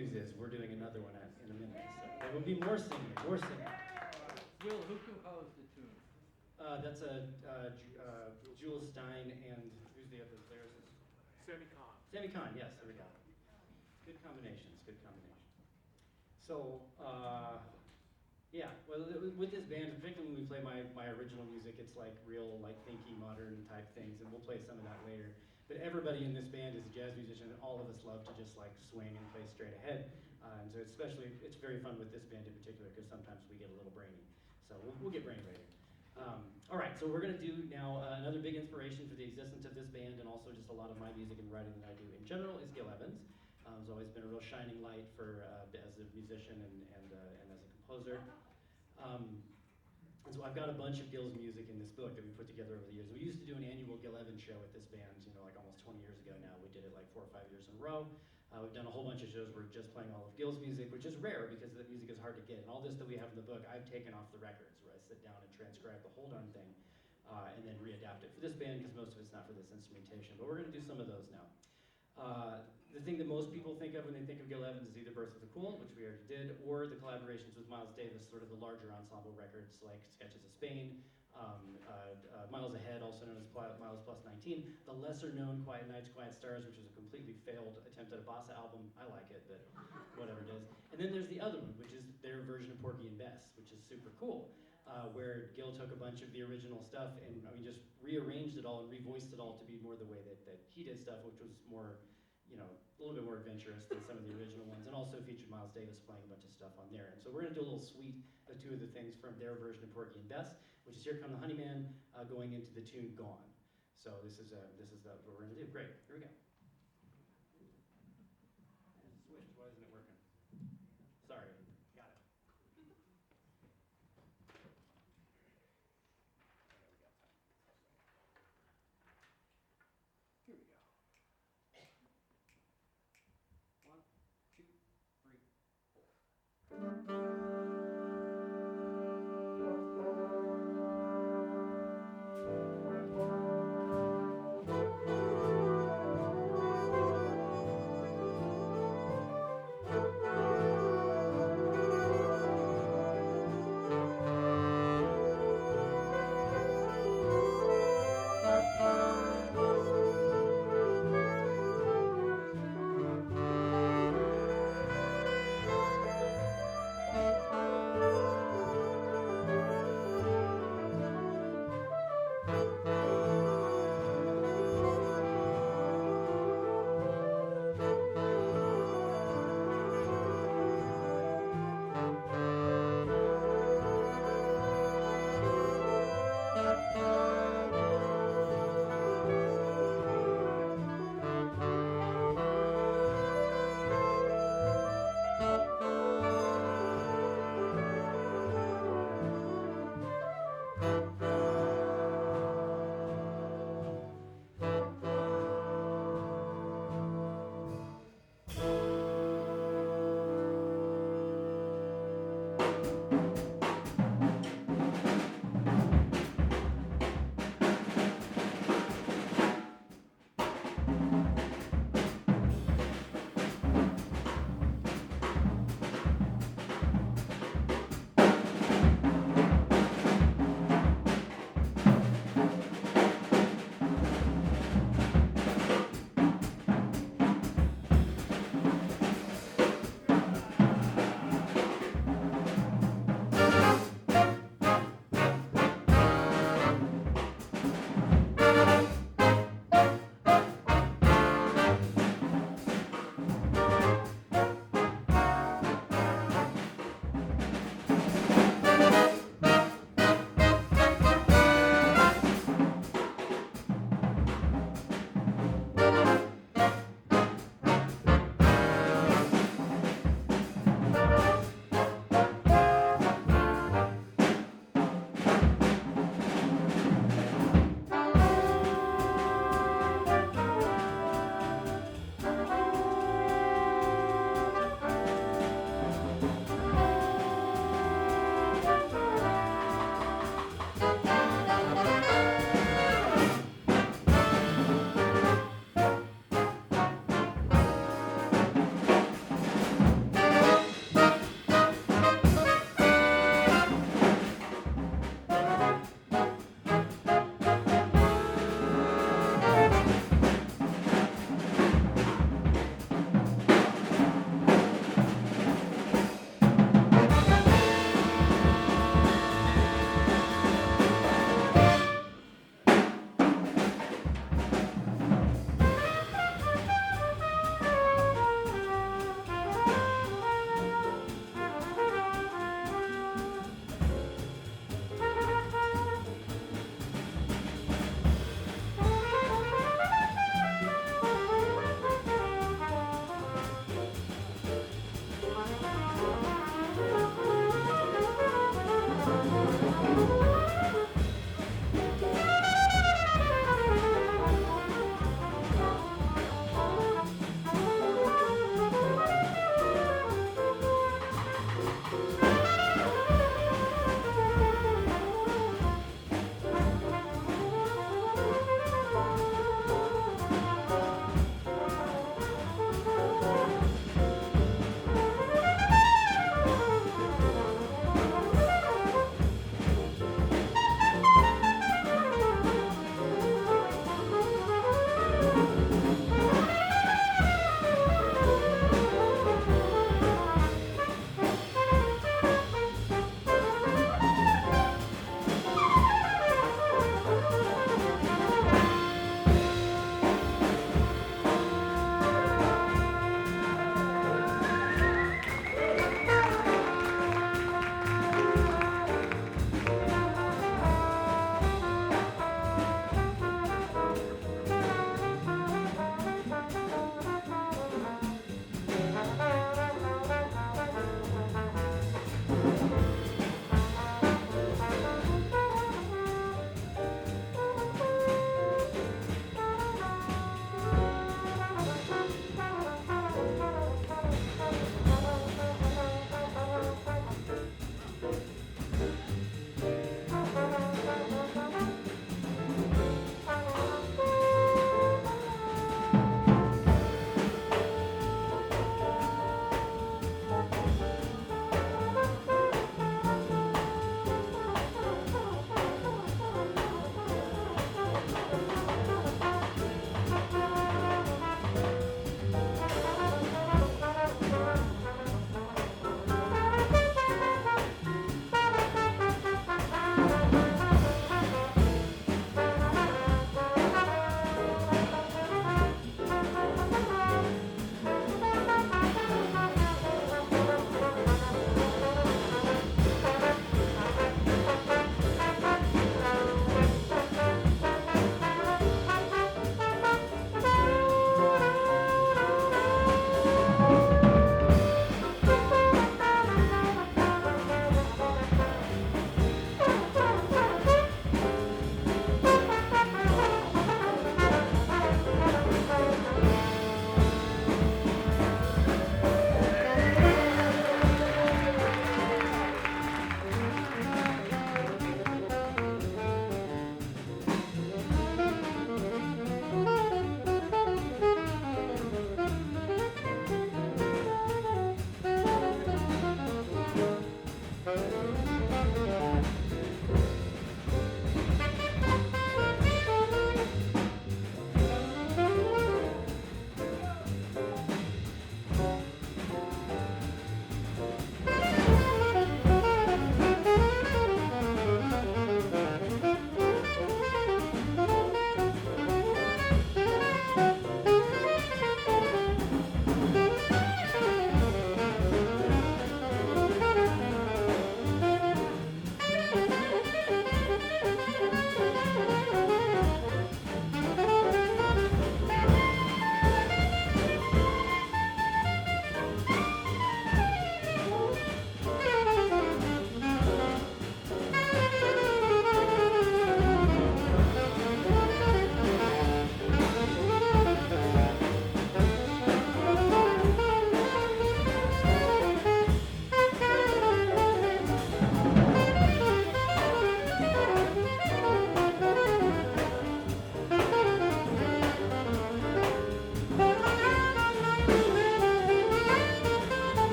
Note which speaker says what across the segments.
Speaker 1: news is we're doing another one in a minute. So there will be more singing, more singing.
Speaker 2: Will, who composed the tune?
Speaker 1: That's Jules Stein and who's the other lyricist?
Speaker 3: Sammy Kahn.
Speaker 1: Sammy Kahn, yes, there we go. Good combinations, good combination. So, yeah, well, with this band, particularly when we play my original music, it's like real, like thinky, modern type things, and we'll play some of that later. But everybody in this band is a jazz musician, and all of us love to just like swing and play straight ahead. And so it's very fun with this band in particular, because sometimes we get a little brainy. So we'll get brainy later. All right, so we're going to do now another big inspiration for the existence of this band, and also just a lot of my music and writing that I do in general, is Gil Evans. He's always been a real shining light for as a musician and as a composer. And so I've got a bunch of Gil's music in this book that we put together over the years. We used to do an annual Gil Evans show with this band, like almost 20 years ago now. We did it like 4 or 5 years in a row. We've done a whole bunch of shows where we're just playing all of Gil's music, which is rare because the music is hard to get. And all this that we have in the book, I've taken off the records, where I sit down and transcribe the whole darn thing, and then readapt it for this band, because most of it's not for this instrumentation. But we're going to do some of those now. The thing that most people think of when they think of Gil Evans is either Birth of the Cool, which we already did, or the collaborations with Miles Davis, sort of the larger ensemble records like Sketches of Spain, Miles Ahead, also known as Miles Plus 19, the lesser known Quiet Nights, Quiet Stars, which is a completely failed attempt at a bossa album. I like it, but whatever it is. And then there's the other one, which is their version of Porky and Bess, which is super cool, where Gil took a bunch of the original stuff and just rearranged it all and revoiced it all to be more the way that he did stuff, which was more, a little bit more adventurous than some of the original ones, and also featured Miles Davis playing a bunch of stuff on there. And so we're going to do a little suite of 2 of the things from their version of Porky and Bess, which is Here Come the Honeyman, going into the tune Gone. So this is what we're going to do. Great, here we go. Switch, why isn't it working? Sorry, got it. Here we go. 1, 2, 3, 4.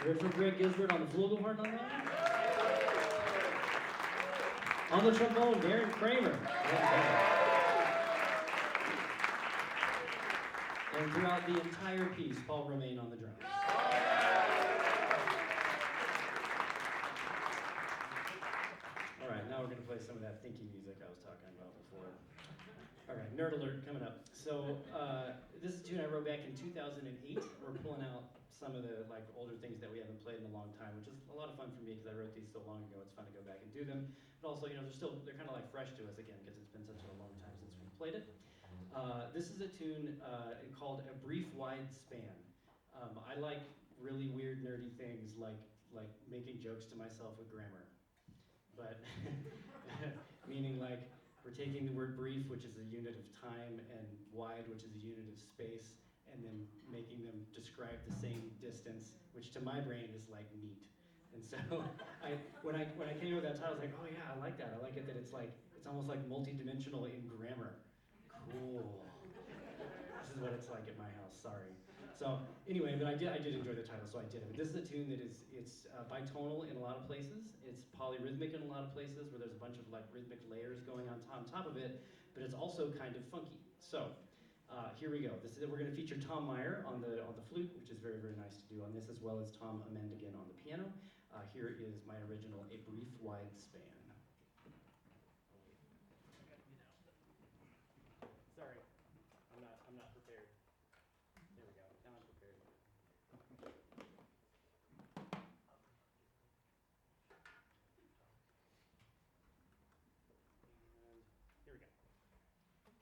Speaker 1: Heard from Greg Gisbert on the flugelhorn on that. On the trombone, Darren Kramer. And throughout the entire piece, Paul Romaine on the drums. All right, now we're going to play some of that thinky music I was talking about before. All right, nerd alert coming up. So this is a tune I wrote back in 2008. We're pulling out some of the older things that we haven't played in a long time, which is a lot of fun for me because I wrote these so long ago. It's fun to go back and do them. But also, they're kind of fresh to us again because it's been such a long time since we played it. This is a tune called A Brief Wide Span. I like really weird, nerdy things like making jokes to myself with grammar. But meaning we're taking the word brief, which is a unit of time, and wide, which is a unit of space, and then making them describe the same distance, which to my brain is neat. And so when I came up with that title, I was like, oh yeah, I like that. I like it that it's almost like multi-dimensional in grammar. Cool. This is what it's like at my house. Sorry. So anyway, but I did enjoy the title, so I did it. But this is a tune that it's bitonal in a lot of places. It's polyrhythmic in a lot of places where there's a bunch of rhythmic layers going on top of it, but it's also kind of funky. So here we go. We're going to feature Tom Meyer on the flute, which is very, very nice to do on this, as well as Tom Amendigan on the piano. Here is my original, A Brief Wide Span. Sorry, I'm not prepared. There we go. Now I'm prepared. And here we go.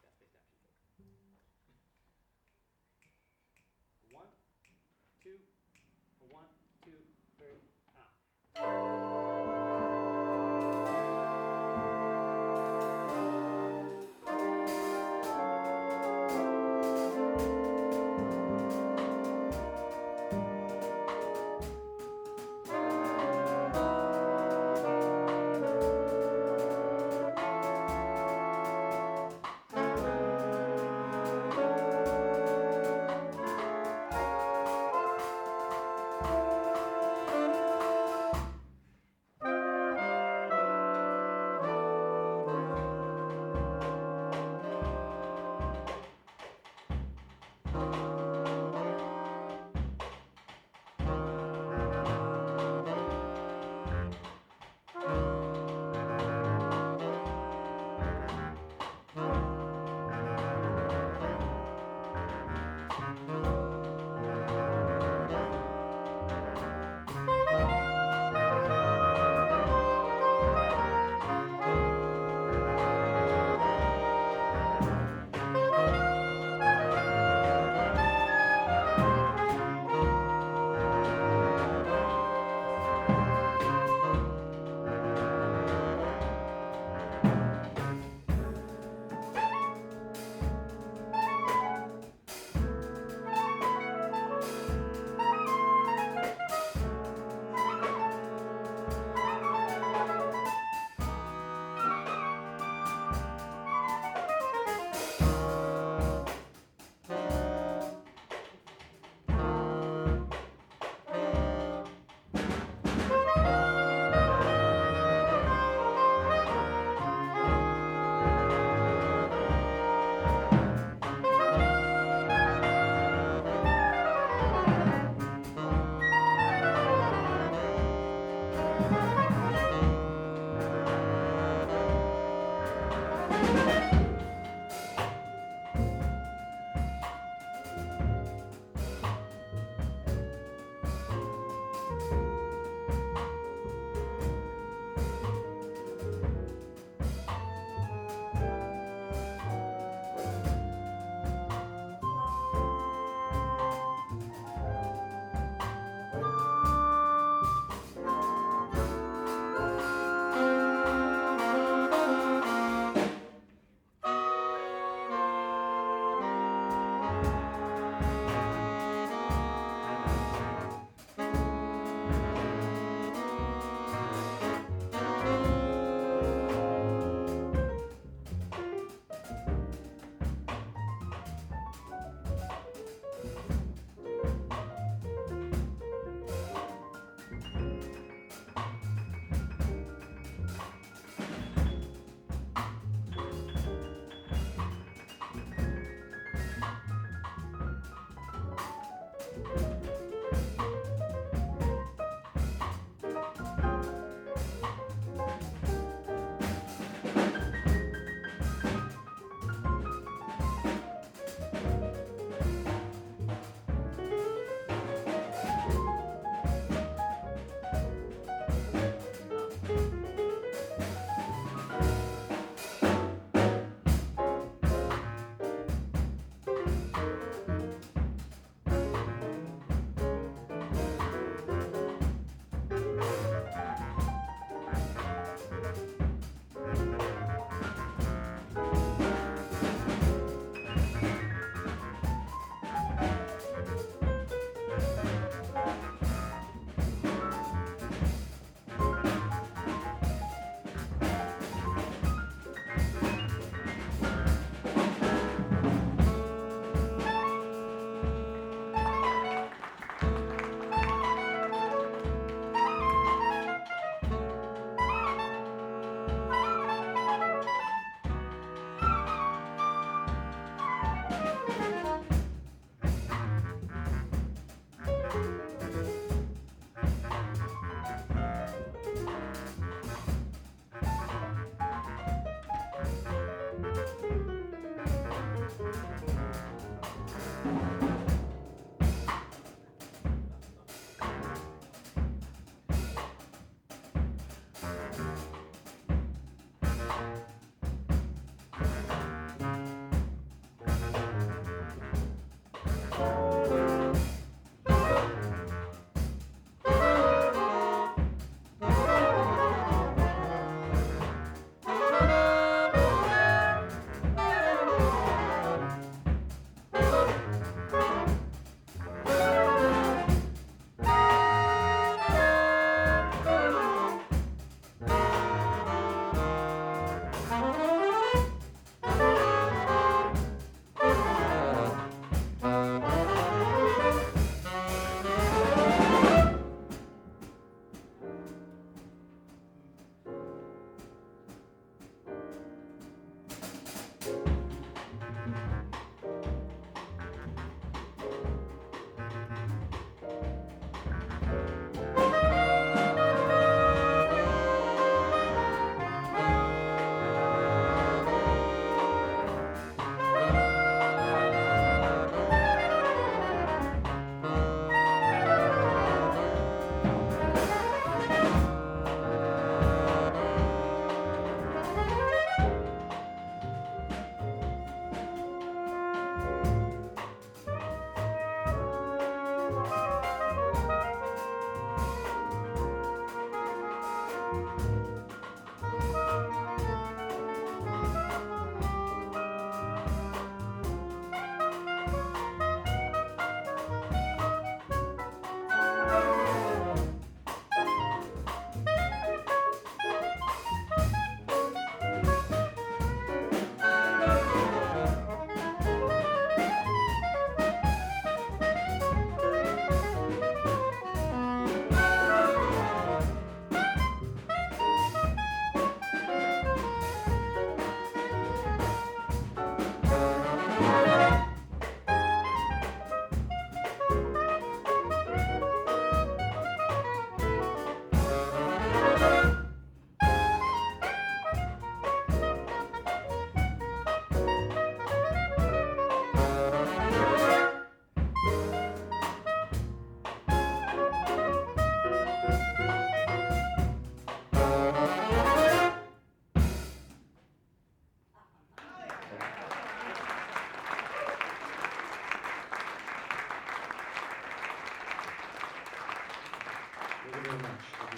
Speaker 1: Fast-paced action. 1, 2, 1, 2, 3, ah.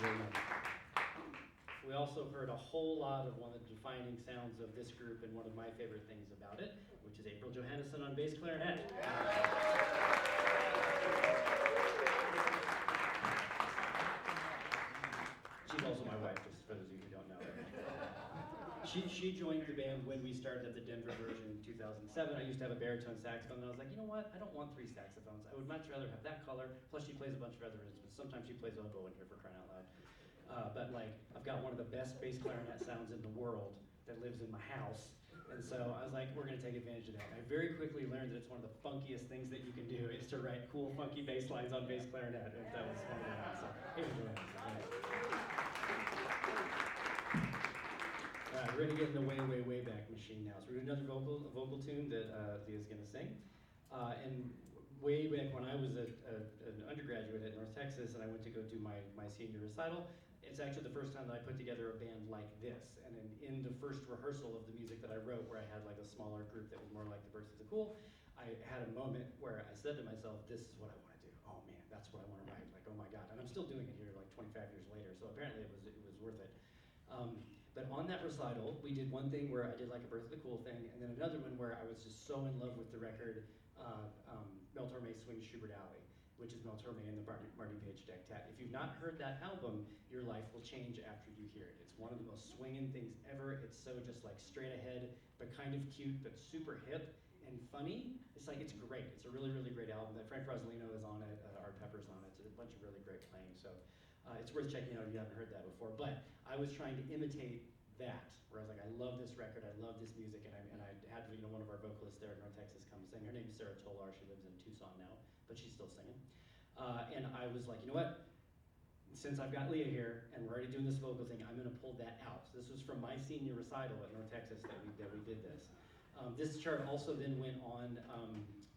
Speaker 1: very much. We also heard a whole lot of one of the defining sounds of this group and one of my favorite things about it, which is April Johannesen on bass clarinet. She's also my wife, just for those of you who don't know. She joined the band when we started at the Denver version in 2007. I used to have a baritone saxophone, and I was like, you know what? I don't want 3 saxophones. I would much rather have that color. Plus, she plays a bunch of other instruments. Sometimes she plays oboe in here, for crying out loud. But like, I've got one of the best bass clarinet sounds in the world that lives in my house. And so I was like, we're going to take advantage of that. And I very quickly learned that it's one of the funkiest things that you can do is to write cool, funky bass lines on bass clarinet. And that was one of them. So, here we go. We're going to get in the way, way, way back machine now. So we're going to do another vocal tune that Leah's going to sing. And way back when I was an undergraduate at North Texas and I went to go do my senior recital, it's actually the first time that I put together a band like this. And in the first rehearsal of the music that I wrote, where I had like a smaller group that was more like the Birds of the Cool, I had a moment where I said to myself, this is what I want to do. Oh man, that's what I want to write. Like, oh my God. And I'm still doing it here like 25 years later. So apparently it was worth it. But on that recital, we did one thing where I did like a Birth of the Cool thing, and then another one where I was just so in love with the record, Mel Torme Swings Schubert Alley, which is Mel Torme and the Marty Page Dectet. If you've not heard that album, your life will change after you hear it. It's one of the most swinging things ever. It's so just like straight ahead, but kind of cute, but super hip and funny. It's like, it's great. It's a really, really great album. That Frank Rosolino is on it, Art Pepper's on it. It's a bunch of really great playing. So it's worth checking out if you haven't heard that before. But I was trying to imitate that, where I was like, I love this record, I love this music, and I had one of our vocalists there at North Texas come sing. Her name is Sarah Tolar. She lives in Tucson now, but she's still singing. And I was like, you know what? Since I've got Leah here and we're already doing this vocal thing, I'm going to pull that out. So this was from my senior recital at North Texas that we did this. This chart also then went on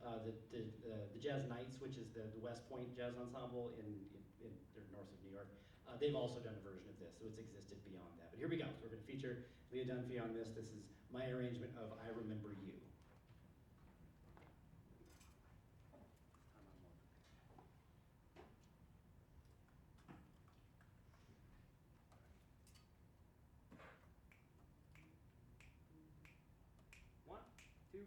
Speaker 1: the Jazz Nights, which is the West Point Jazz Ensemble in north of New York. They've also done a version of this, so it's existed beyond that. But here we go. So we're going to feature Leah Dunphee on this. This is my arrangement of I Remember You. One, two,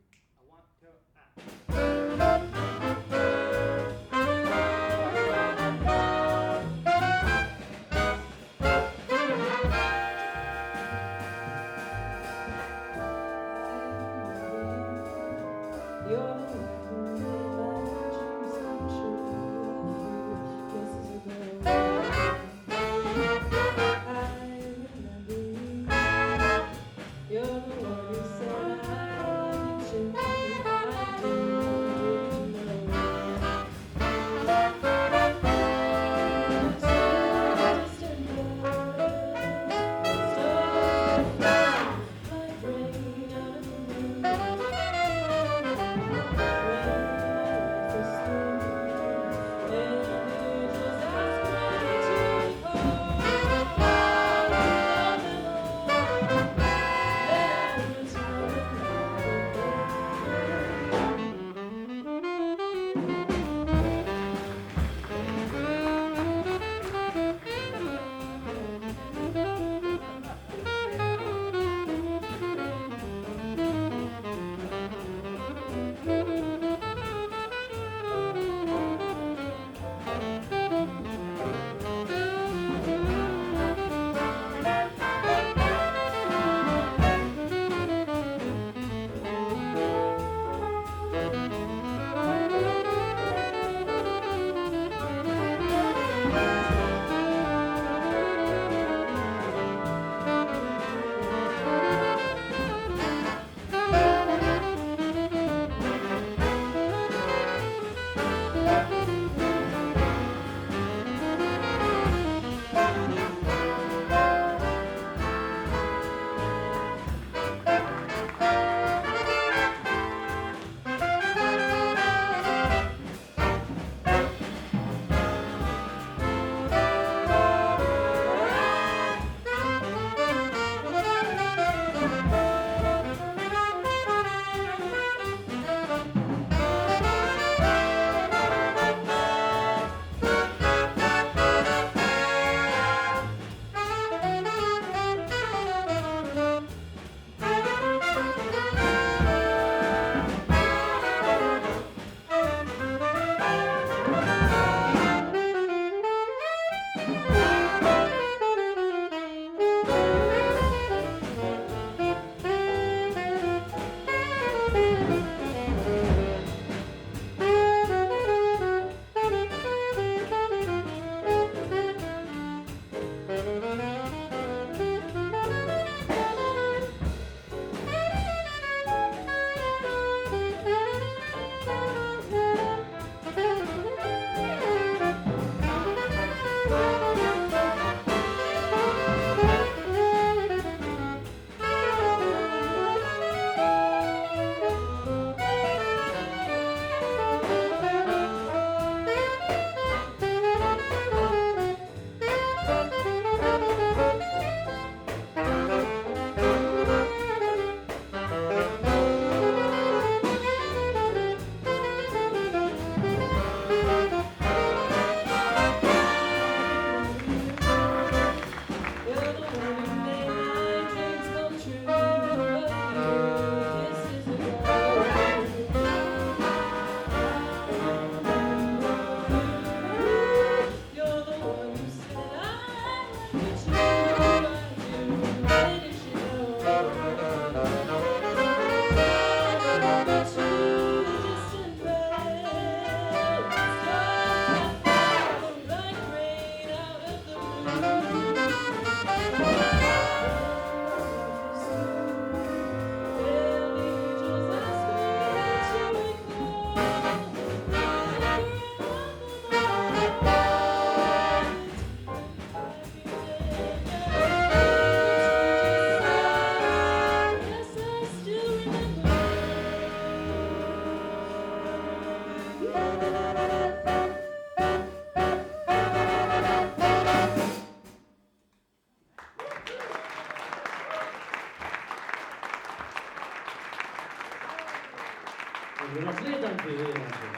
Speaker 1: very much. Leah Dunphee, Leah Dunphee.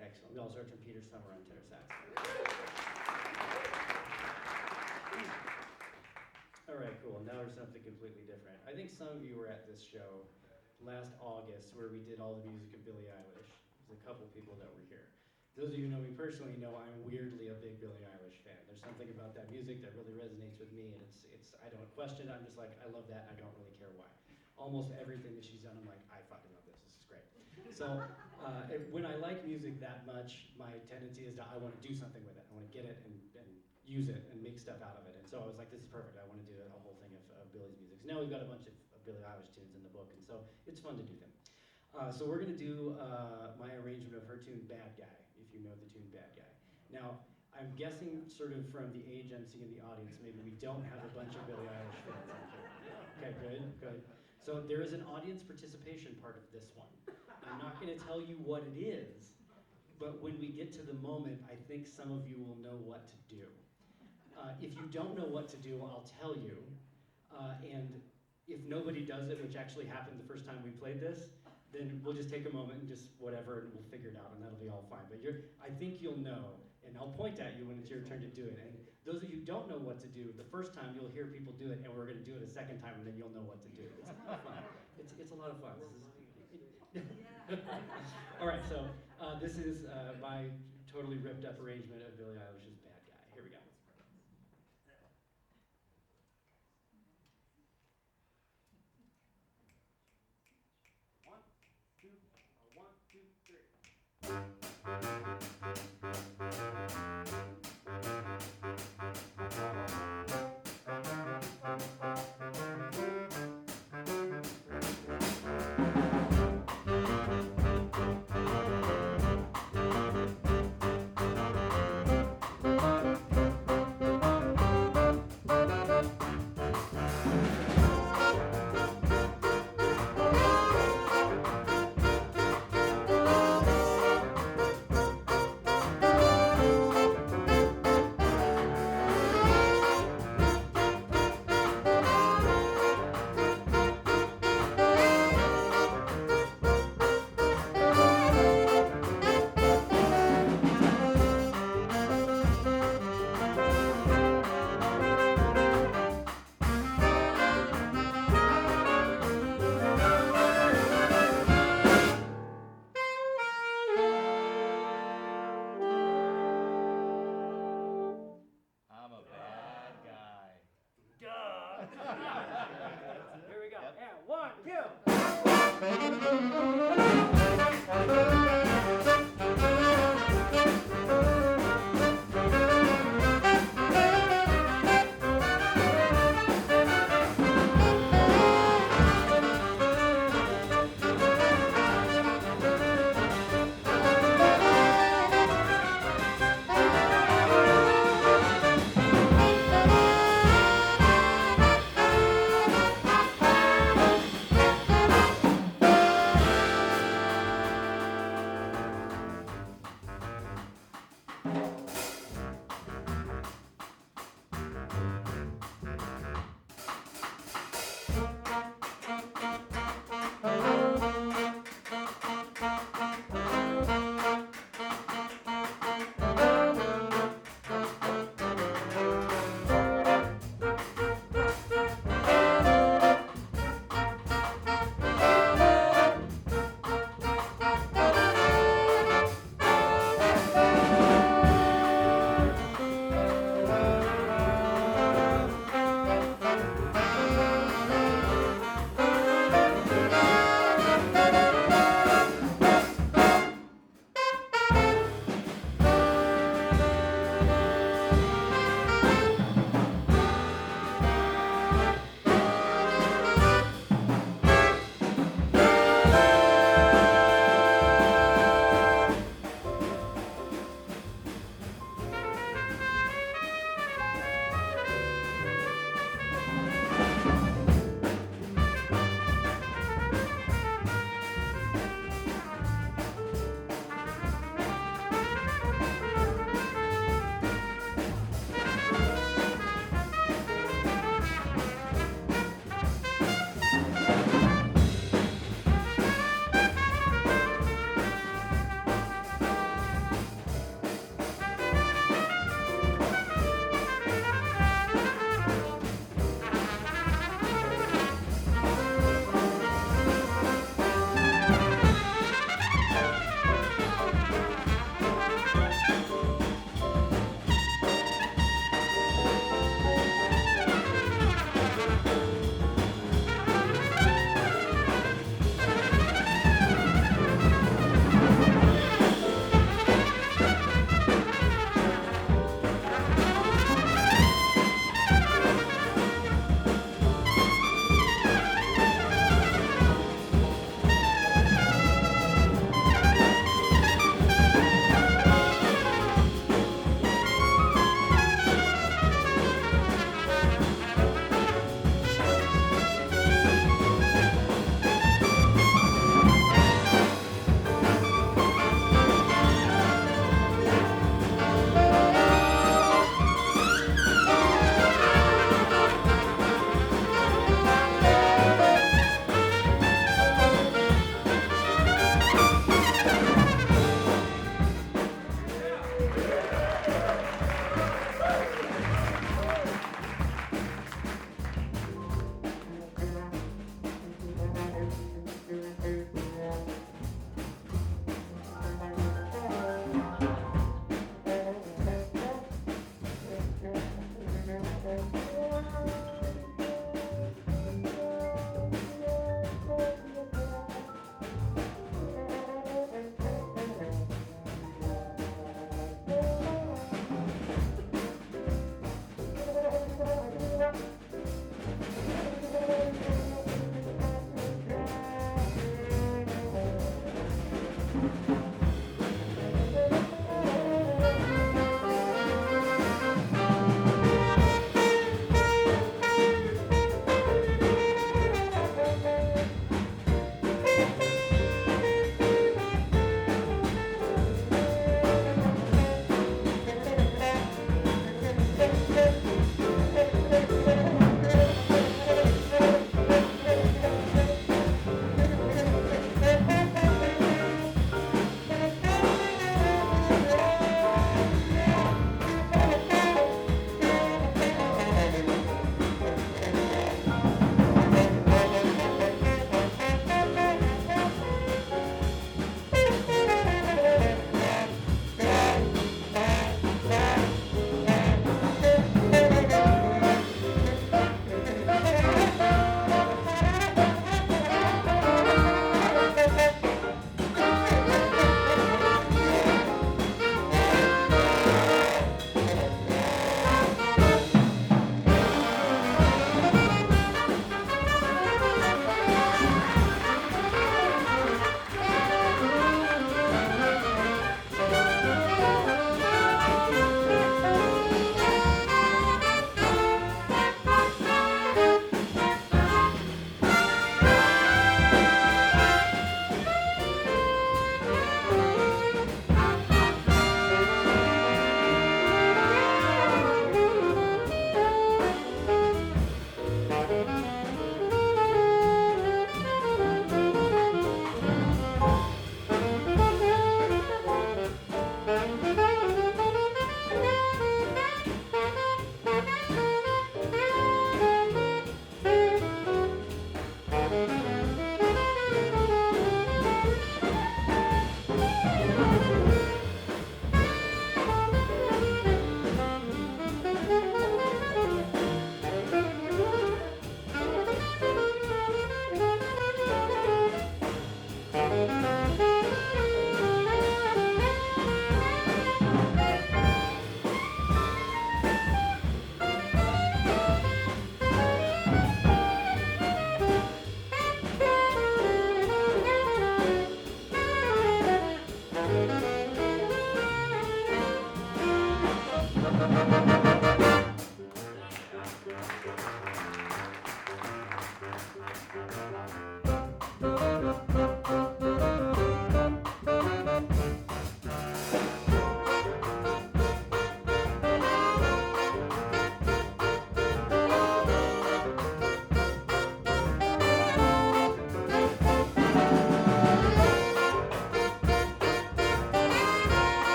Speaker 1: Excellent. We also heard from Sommer on tenor sax. All right, cool. Now there's something completely different. I think some of you were at this show last August where we did all the music of Billie Eilish. There's a couple people that were here. Those of you who know me personally know I'm weirdly a big Billie Eilish fan. There's something about that music that really resonates with me, and it's I don't question it. I'm just like, I love that. I don't really care why. Almost everything that she's done, I'm like, I fucking love this. This is great. So when I like music that much, my tendency is to I want to do something with it. I want to get it and use it and make stuff out of it. And so I was like, this is perfect. I want to do a whole thing of Billie's music. So now we've got a bunch of Billie Eilish tunes in the book, and so it's fun to do them. So we're going to do my arrangement of her tune Bad Guy, if you know the tune Bad Guy. Now, I'm guessing sort of from the age I'm seeing in the audience, maybe we don't have a bunch of Billie Eilish fans out here. Okay, good. So there is an audience participation part of this one. I'm not going to tell you what it is, but when we get to the moment, I think some of you will know what to do. If you don't know what to do, I'll tell you. And if nobody does it, which actually happened the first time we played this, then we'll just take a moment and just whatever, and we'll figure it out, and that'll be all fine. But I think you'll know, and I'll point at you when it's your turn to do it. And those of you who don't know what to do, the first time you'll hear people do it, and we're going to do it a second time, and then you'll know what to do. It's a lot of fun. It's a lot of fun. All right, so this is my totally ripped up arrangement of Billie Eilish's Bad Guy. Here we go. One, two, Here we go. And 1, 2.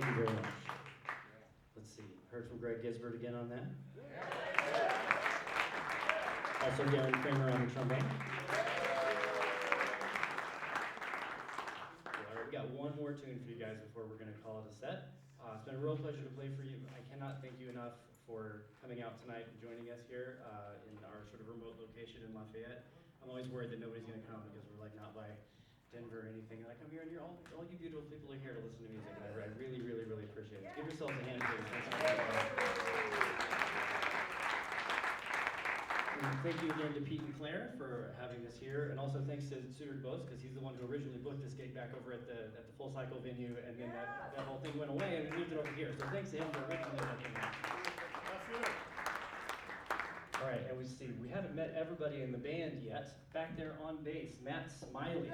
Speaker 1: Thank you very much. Let's see, heard from Greg Gisbert again on that. Also Darren Kramer on the trombone. All right, we got one more tune for you guys before we're going to call it a set. It's been a real pleasure to play for you. I cannot thank you enough for coming out tonight and joining us here in our sort of remote location in Lafayette. I'm always worried that nobody's going to come because we're like not by Denver or anything. Like, I'm here and you're all you beautiful people are here to listen to music. And I really, really, really appreciate it. Give yourselves a hand, please. And thank you again to Pete and Claire for having us here, and also thanks to Seward Bose because he's the one who originally booked this gig back over at the Full Cycle venue, and then that whole thing went away and we moved it over here. So thanks to him for originally booking that. All right, and we haven't met everybody in the band yet. Back there on bass, Matt Smiley.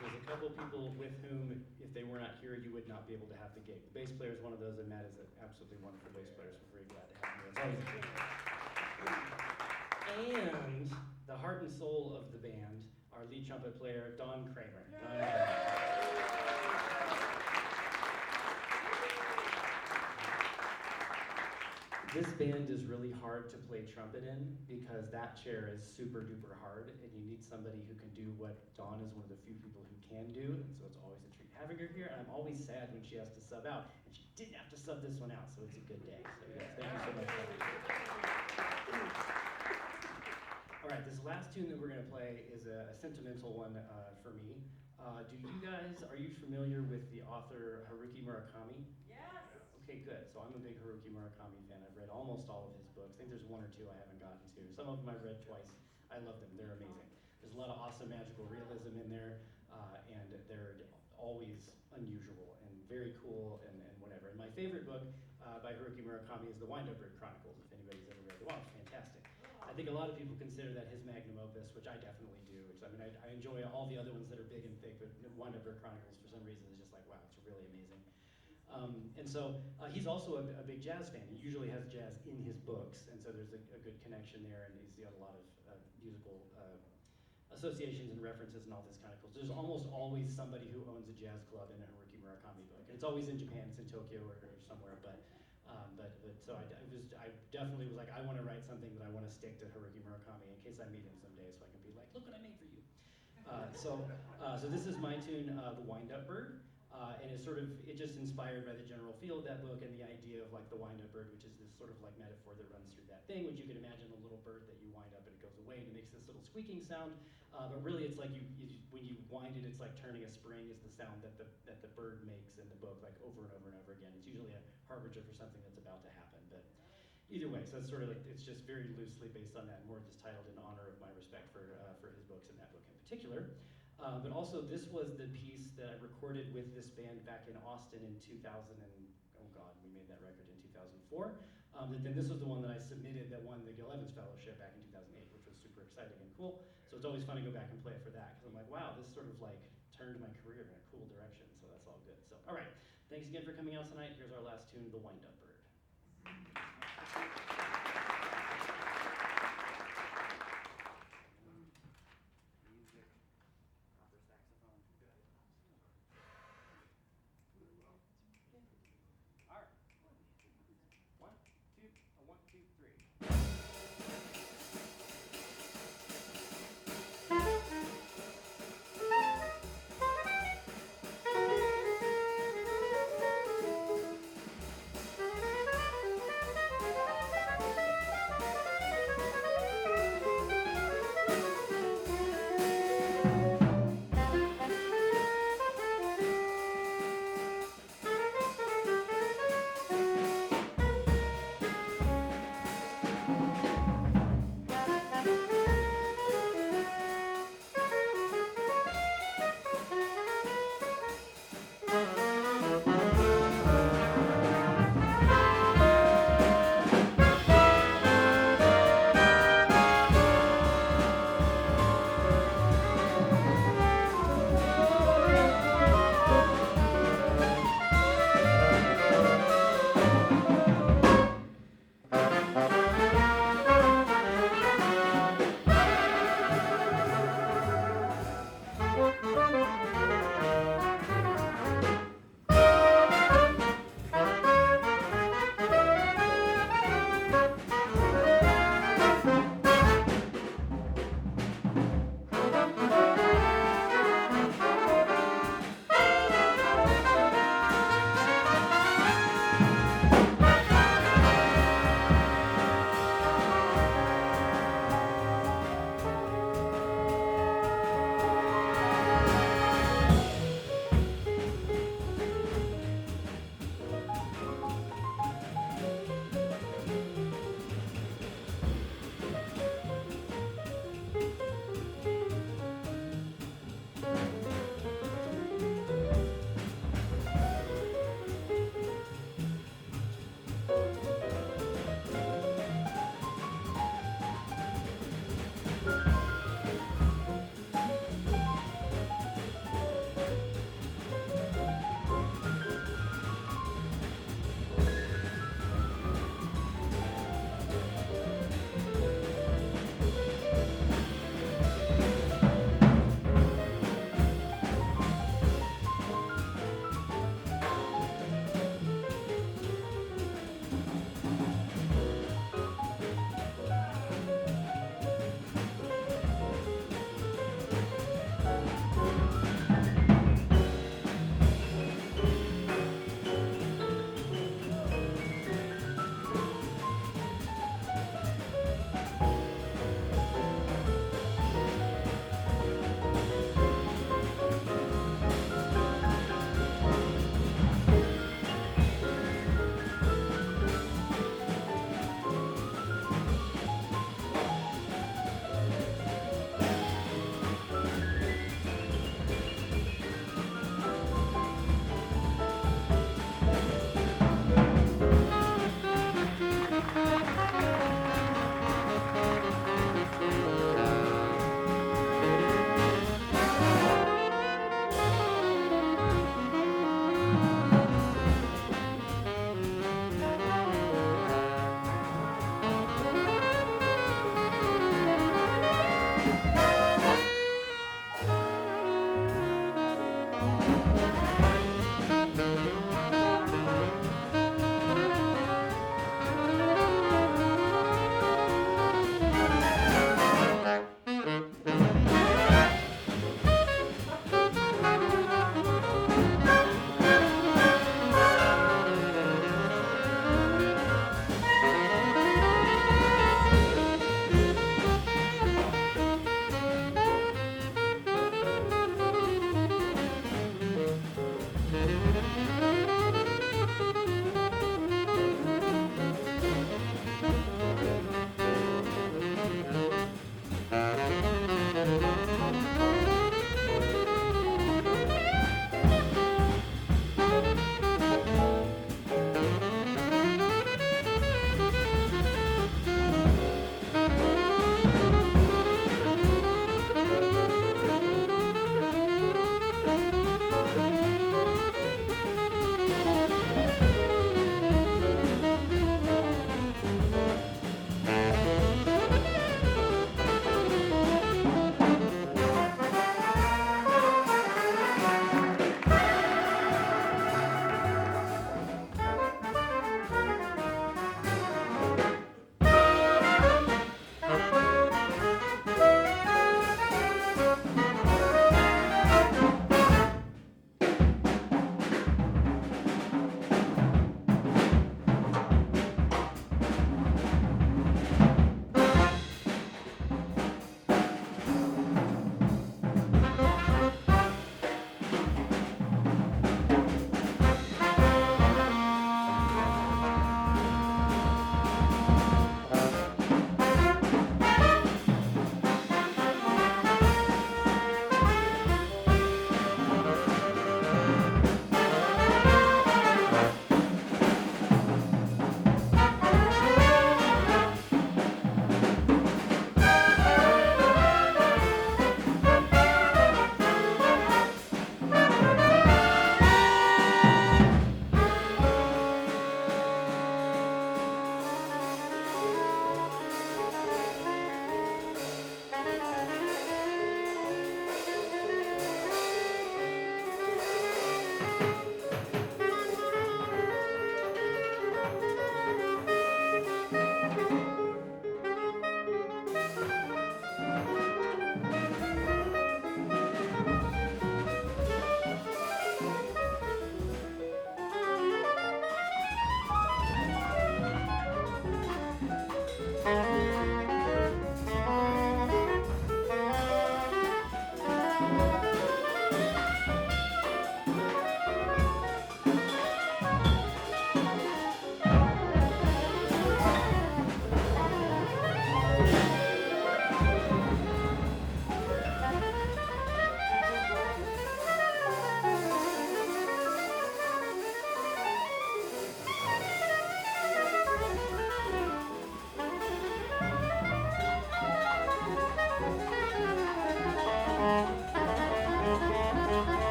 Speaker 1: There's a couple people with whom, if they were not here, you would not be able to have the gig. The bass player is one of those, and Matt is an absolutely wonderful bass player, so we're very glad to have him here. And the heart and soul of the band, our lead trumpet player, Darren Kramer. This band is really hard to play trumpet in because that chair is super duper hard, and you need somebody who can do what Dawn is one of the few people who can do, and so it's always a treat having her here, and I'm always sad when she has to sub out, and she didn't have to sub this one out, so it's a good day. So yes, thank you so much. All right, this last tune that we're going to play is a sentimental one for me. Are you familiar with the author Haruki Murakami? Okay, good. So I'm a big Haruki Murakami fan. I've read almost all of his books. I think there's one or two I haven't gotten to. Some of them I've read twice. I love them. They're amazing. There's a lot of awesome magical realism in there, and they're always unusual and very cool and whatever. And my favorite book by Haruki Murakami is The Wind-Up Bird Chronicles, if anybody's ever read it. Wow, it's fantastic. I think a lot of people consider that his magnum opus, which I definitely do. I enjoy all the other ones that are big and thick, but Wind-Up Bird Chronicles, for some reason, is just like, wow, it's really amazing. And so he's also a big jazz fan. He usually has jazz in his books, and so there's a good connection there, and he's got a lot of musical associations and references and all this kind of cool. So there's almost always somebody who owns a jazz club in a Haruki Murakami book. And it's always in Japan, it's in Tokyo or somewhere, so I definitely was like, I want to write something that I want to stick to Haruki Murakami in case I meet him someday, so I can be like, look what I made for you. So this is my tune, The Wind-Up Bird. And it's just inspired by the general feel of that book and the idea of like the wind-up bird, which is this sort of like metaphor that runs through that thing, which you can imagine a little bird that you wind up and it goes away and it makes this little squeaking sound. But really it's like when you wind it, it's like turning a spring is the sound that the bird makes in the book, like over and over and over again. It's usually a harbinger for something that's about to happen. But either way, so it's sort of like, it's just very loosely based on that, more just titled in honor of my respect for his books and that book in particular. But also, this was the piece that I recorded with this band back in Austin in 2000 and, oh God, we made that record in 2004. Then this was the one that I submitted that won the Gil Evans Fellowship back in 2008, which was super exciting and cool. So it's always fun to go back and play it for that, because I'm like, wow, this sort of like turned my career in a cool direction, so that's all good. So, all right, thanks again for coming out tonight. Here's our last tune, The Wind-Up Bird.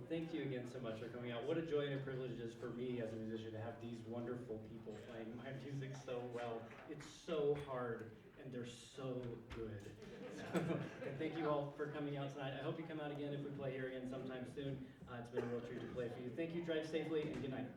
Speaker 1: Thank you again so much for coming out. What a joy and a privilege it is for me as a musician to have these wonderful people playing my music so well. It's so hard, and they're so good. And thank you all for coming out tonight. I hope you come out again if we play here again sometime soon. It's been a real treat to play for you. Thank you, drive safely, and good night.